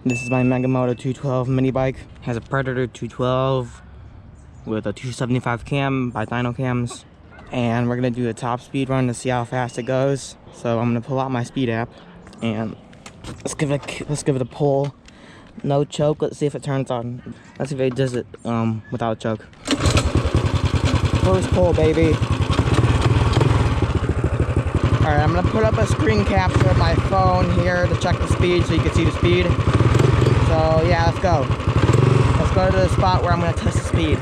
This is my Moto 212 mini bike. Has a Predator 212 with a 275 cam by Dyno cams. And we're gonna do a top speed run to see how fast it goes. So I'm gonna pull out my speed app and let's give it a pull. No choke. Let's see if it turns on. Let's see if it does it without a choke. First pull, baby. All right, I'm gonna put up a screen capture of my phone here to check the speed so you can see the speed. So yeah, let's go. Let's go to the spot where I'm gonna test the speed.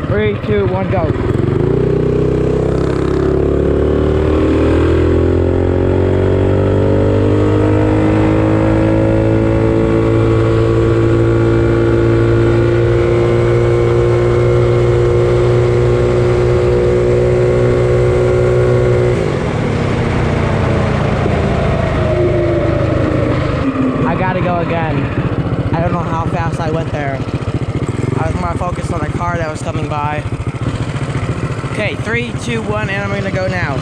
3, 2, 1, go. I gotta go again. I don't know how fast I went there. I was more focused on a car that was coming by. Okay, 3, 2, 1, and I'm gonna go now.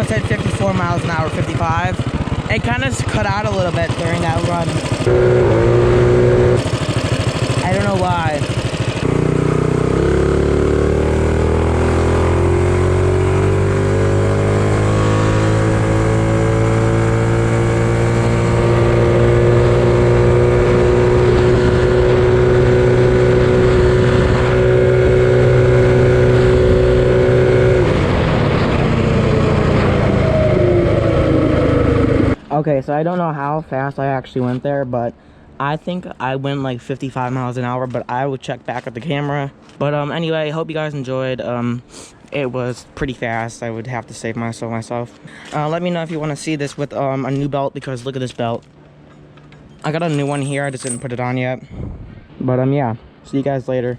Said 54 miles an hour, 55. It kind of cut out a little bit during that run. I don't know why. Okay, so I don't know how fast I actually went there, but I think I went like 55 miles an hour, but I will check back at the camera. But anyway, hope you guys enjoyed. It was pretty fast. I would have to save myself. Let me know if you want to see this with a new belt, because look at this belt. I got a new one here. I just didn't put it on yet. But yeah, see you guys later.